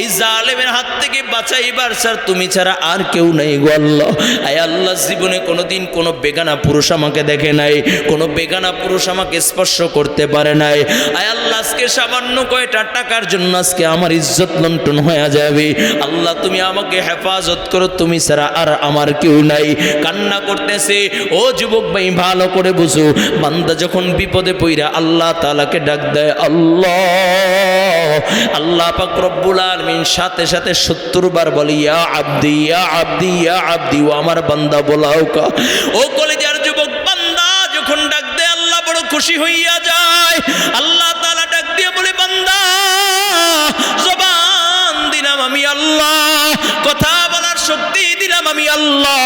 এই জালেমের হাত থেকে বাঁচাইবার স্যার তুমি ছাড়া আর কেউ নাই গো আল্লাহ। আয় আল্লাহ, জীবনে কোনোদিন কোনো বেগানা পুরুষ আমাকে দেখে নাই, কোনো বেগানা পুরুষ আমাকে স্পর্শ করতে পারে নাই। আয় আল্লাহ, আজকে সামান্য কয়টা টাকার জন্য আজকে আমার ইজ্জত লুণ্ঠন হয়ে যাবে। আল্লাহ, তুমি আমাকে হেফাজত করো, তুমি ছাড়া আর আমার কেউ নাই। কান্না করতেছে। ও যুবক ভাই, ভালো করে বুঝো, বান্দা যখন বিপদে পইরা আল্লাহ তাআলাকে ডাক দেয়, আল্লাহ, আল্লাহ পাক রব্বুল আলামিন সাথে সাথে 70 বার বলে, ইয়া আব্দি, ইয়া আব্দি, ইয়া আব্দি, ও আমার বান্দা বলাও কা। ও কলেজার যুবক, বান্দা যখন ডাক দেয় আল্লাহ বড় খুশি হইয়া যায়। আল্লাহ তাআলা ডাক দিয়ে বলে, বান্দা, জবান দিলাম আমি আল্লাহ, কথা বলার শক্তি দিলাম আমি আল্লাহ।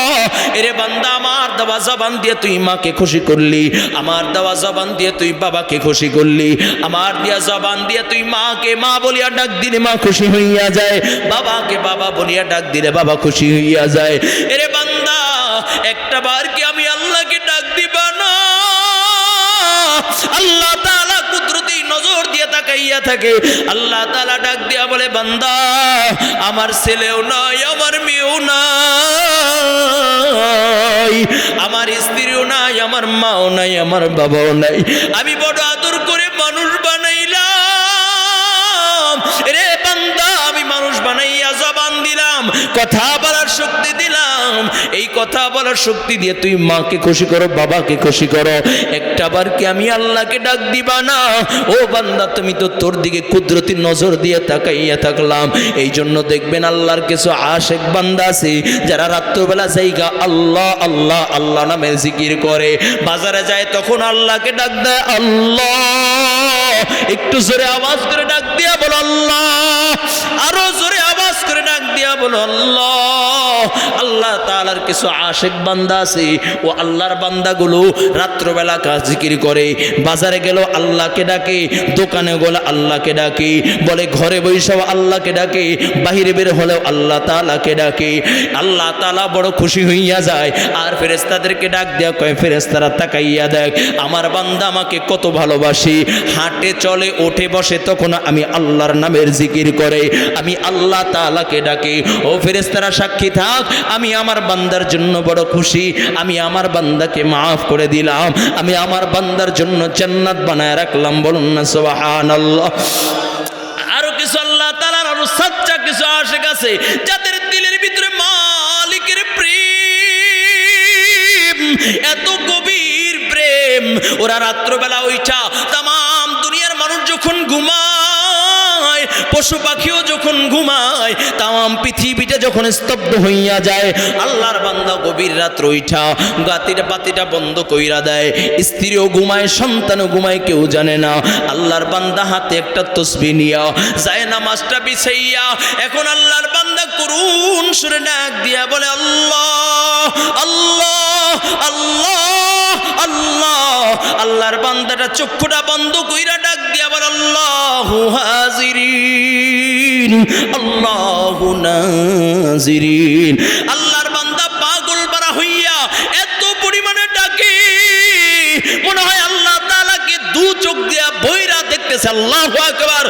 এরে বান্দা, আমার দেওয়া জবান দিয়ে তুই মাকে খুশি করলি, আমার দেওয়া জবান দিয়ে তুই বাবাকে খুশি করলি, আমার দিয়া জবান দিয়ে তুই মাকে মা বলিয়া ডাক দিলে মা খুশি হইয়া যায়, বাবাকে বাবা বলিয়া ডাক দিলে বাবা খুশি হইয়া যায়। এরে বান্দা, একটা বার কি আমি আল্লাহকে ডাক দিবা না? আল্লাহ তাআলা কুদরতি নজর দিয়ে তাকাইয়া থাকে। আল্লাহ তাআলা ডাক দিয়া বলে, বান্দা, আমার ছেলেও নাই, আমার মেয়েও নাই, আমার স্ত্রীও নাই, আমার মাও নাই, আমার বাবাও নাই, আমি বড় আদর করে মানুষ বানাইলাম। রে বান্দা, আমি মানুষ বানাইয়া জবান দিলাম, কথা বলার শক্তি দিলাম, এই কথা বলার শক্তি দিয়ে তুই মাকে খুশি করো, বাবাকে খুশি করো, একটা বার কি আমি আল্লাহকে ডাক দিবা না? ও বান্দা, তুমি তো তোর দিকে কুদরতি নজর দিয়ে তাকাইয়া থাকলাম। এই জন্য দেখবেন আল্লাহর কিছু আশেক বান্দা আছে যারা রাত্রবেলা জায়গা আল্লাহ আল্লাহ আল্লাহ নামের জিকির করে, বাজারে যায় তখন আল্লাহকে ডাক দেয়, আল্লাহ, একটু জোরে আওয়াজ করে ডাক দিয়া বলো আল্লাহ, আরো জোরে আওয়াজ করে ডাক দিয়া বলো আল্লাহ। আল্লাহ তাআলার কিছু আশেক বান্দা আছে, ও আল্লাহর বান্দাগুলো রাত্রবেলা কাজ জিকির করে, বাজারে গেল আল্লাহকে ডাকে, দোকানে গেল আল্লাহকে ডাকে, বলে ঘরে বৈশাও আল্লাহকে ডাকে, বাহিরে বের হলেও আল্লাহ তাআলাকে ডাকে। আল্লাহ তাআলা বড় খুশি হইয়া যায়, আর ফেরেশতাদেরকে ডাক দেয়া কয়, ফেরেশতারা তাকাইয়া দেখ আমার বান্দা আমাকে কত ভালোবাসে, হাঁটে চলে ওঠে বসে তখন আমি আল্লাহর নামের জিকির করে, আমি আল্লাহ তাআলাকে ডাকে। ও ফেরেশতারা সাক্ষী থাক, আমি আমার বান্দার জন্য বড় খুশি, আমি আমার বান্দাকে মাফ করে দিলাম, আমি আমার বান্দার জন্য জান্নাত বানায় রাখলাম। বলুন না সুবহানাল্লাহ। আরো কিছু আল্লাহ তাআলার আরো সাচ্চা কিছু আশিক আছে যাদের দিলের ভিতরে মালিকের প্রেম, এত গভীর প্রেম, ওরা রাত্রবেলা ওইটা তামাম দুনিয়ার মানুষ যখন ঘুমায়, পশু পাখিও যখন ঘুমায়, তামাম পৃথিবীটা যখন স্তব্ধ হইয়া যায়, আল্লাহর বান্দা গভীর রাত্র ওইটা গাতির বাতিটা বন্ধ কইরা দেয়, স্ত্রীও ঘুমায়, সন্তানও ঘুমায়, কেউ জানে না। আল্লাহর বান্দা হাতে একটা তসবিহ নিয়া যায় নামাজটা বিছাইয়া, এখন আল্লাহর বান্দা করুণ সুরে ডাক দিয়া বলে, আল্লাহ আল্লাহ আল্লাহ আল্লাহ। আল্লাহ আল্লাহর বান্দাটা চক্ষুটা বন্ধ কইরা ডাক দিয়া বলে আল্লাহু হাজিরিন আল্লাহু নাজিরিন। আল্লাহর বান্দা পাগল পারা হইয়া এত পরিমাণে ডাকে মনে হয় আল্লাহ তাআলাকে দু চোখ দিয়া বইরা দেখতেছে। আল্লাহু আকবার।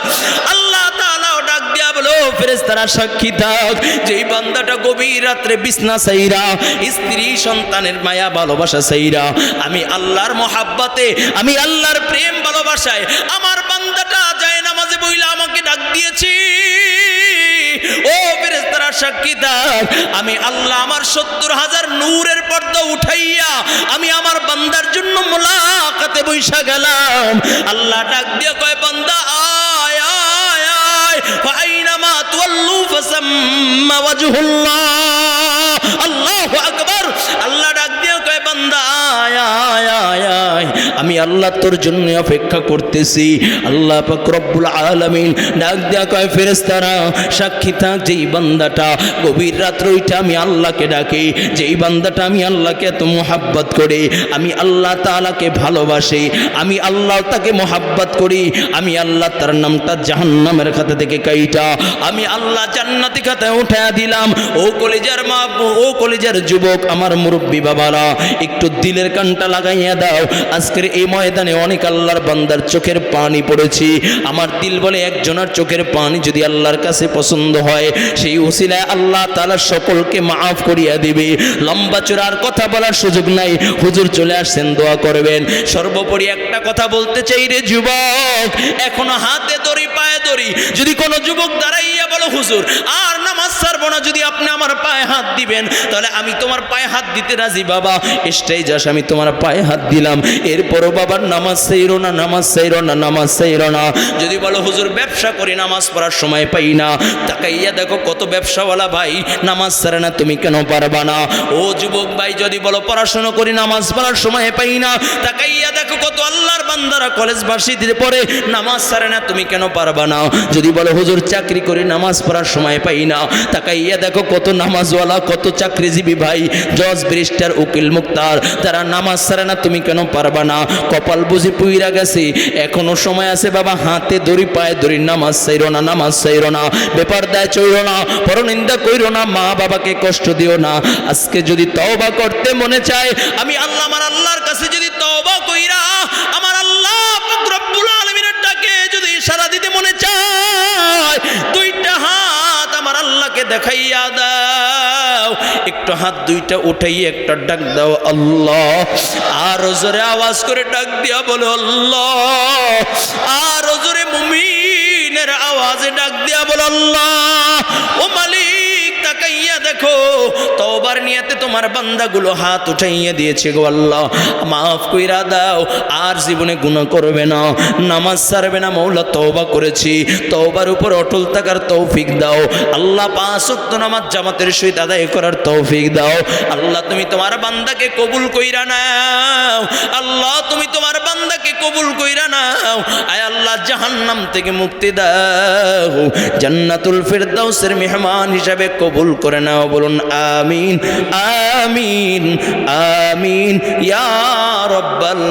আল্লাহ তাআলাও ডাক দিয়া বলো ফেরেশতারা সাক্ষী থাক, যেই বান্দাটা গভীর রাত্রে বিছনা ছাইরা স্ত্রী সন্তানের মায়া ভালোবাসা ছাইরা আমি আল্লাহর মহাব্বতে আমি আল্লাহর প্রেম ভালোবাসায় আমার বান্দাটা যায় নামাজে বইলা আমাকে ডাক দিয়েছি, ও ফেরেশতারা সাক্ষী থাক, আমি আল্লাহ আমার ৭০,০০০ নূরের পর্দা উঠাইয়া আমি আমার বান্দার জন্য মুলাকাতে বইসা গেলাম। আল্লাহ ডাক দিয়ে কয় বান্দা আয় আয় আয় ফাইনামা তুওয়াল্লু ফাসাম্মা ওয়াজহুল্লাহ। আল্লাহু আকবার। আল্লাহ ডাক দিয়ে কয় বান্দা আয় আয় আয় আয়, আমি আল্লাহ তোর জন্য অপেক্ষা করতেছি। আল্লাহ পাক রব্বুল আলামিন ডাক দিয়া কয় ফেরেশতারা সাক্ষী থাক, যেই বান্দাটা গভীর রাত্রে ওইটা আমি আল্লাহকে ডাকে, যেই বান্দাটা আমি আল্লাহকে এত মোহাব্বত করে আমি আল্লাহ তাআলাকে ভালোবাসি, আমি আল্লাহ তাকে মোহাব্বত করি, আমি আল্লাহ তার নামটা জাহান্নামের খাতা থেকে কাইটা আমি আল্লাহ জান্নাতি খাতায় উঠায়া দিলাম। ও কলিজার মা, ও কলিজার যুবক, আমার মুরব্বী বাবারা একটু দিলের কানটা লাগাইয়া দাও। আজকের এই ময়দানে অনেক আল্লাহর বান্দার চোখের পানি পড়েছি। আমার দিল বলে একজনের চোখের পানি যদি আল্লাহর কাছে পছন্দ হয় সেই উসিলায় আল্লাহ তাআলা সকলকে মাফ করিয়া দিবে। লম্বা চূড়ার কথা বলার সুযোগ নাই, হুজুর চলে আসছেন, দোয়া করবেন। সর্বোপরি একটা কথা বলতে চাই রে যুবক, এখনো হাতে দড়ি পায়ে দড়ি, যদি কোনো যুবক দাঁড়াইয়া বলো হুজুর আর নামাজ ছাড়বো না, যদি আপনি আমার পায়ে হাত দিবেন তাহলে আমি তোমার পায়ে হাত দিতে রাজি বাবা, এসটাই যাস আমি তোমার পায়ে হাত দিলাম। এরপরও বাবার নামাজ ছাইরো না, নামাজ ছাইরো না, নামাজ ছাইরো না। যদি বলো হুজুর ব্যবসা করি নামাজ পড়ার সময় পাই না, তাকাইয়া দেখো কত ব্যবসাওয়ালা ভাই নামাজ ছাড়ে না, তুমি কেন পারবা না? ও যুবক ভাই যদি বলো পড়াশোনা করি নামাজ পড়ার সময় পাই না, তাকাইয়া দেখো কত আল্লাহর বান্দারা কলেজ ভার্সিটিতে পড়ে নামাজ ছাড়ে না, তুমি কেন পারবা না? যদি বলো হুজুর চাকরি করি নামাজ পড়ার সময় পাই না, তাকাইয়া দেখো কত নামাজওয়ালা কত চাকরিজীবী ভাই জজ ব্যারিস্টার উকিল মুক্তার তারা নামাজ ছাড়ে না, তুমি কেন পারবা না? কপাল বুঝি পুইরা গেছে, এখনো সময় আছে বাবা, হাতে দড়ি পায়ে দড়ি, নামাজ ছাইরো না, নামাজ ছাইরো না, ব্যাপার দায় চইরো না, পরনিন্দা কইরো না, মা বাবাকে কষ্ট দিও না। আজকে যদি তওবা করতে মনে চায় আমি আল্লাহ আমার আল্লাহর কাছে যদি তওবা কইরা আমার আল্লাহ পাক রব্বুল আলামিনের ডাকে যদি ইশারা দিতে মনে চায়, দুইটা হাত আমার আল্লাহকে দেখাইয়া দাও, একটু হাত দুইটা উঠাইয়া একটা ডাক দাও আল্লাহ, আর জোরে আওয়াজ করে ডাক দিয়া বলো আল্লাহ, আর জোরে মুমিনের আওয়াজে ডাক দিয়া বলো আল্লাহ। ও মালিক তাকাইয়া দেখো তওবার নিয়তে তোমার বান্দাগুলো হাত উঠাইয়া দিয়েছে গো আল্লাহ, মাফ কইরা দাও, আর জীবনে গুনাহ করবে না, নামাজ ছাড়বে না মওলা, তওবা করেছি, তওবার উপর অটল থাকার তৌফিক দাও আল্লাহ, 5 ওয়াক্ত নামাজ জামাতের সহিত আদায় করার তৌফিক দাও আল্লাহ। তুমি তোমার বান্দাকে কবুল কইরা নাও আল্লাহ, তুমি তোমার বান্দাকে কবুল কইরা নাও, আয় আল্লাহ জাহান্নাম থেকে মুক্তি দাও, জান্নাতুল ফিরদাউসের মেহমান হিসাবে কবুল করে নাও, বলুন আমিন আমিন আমিন ইয়া রাব্বাল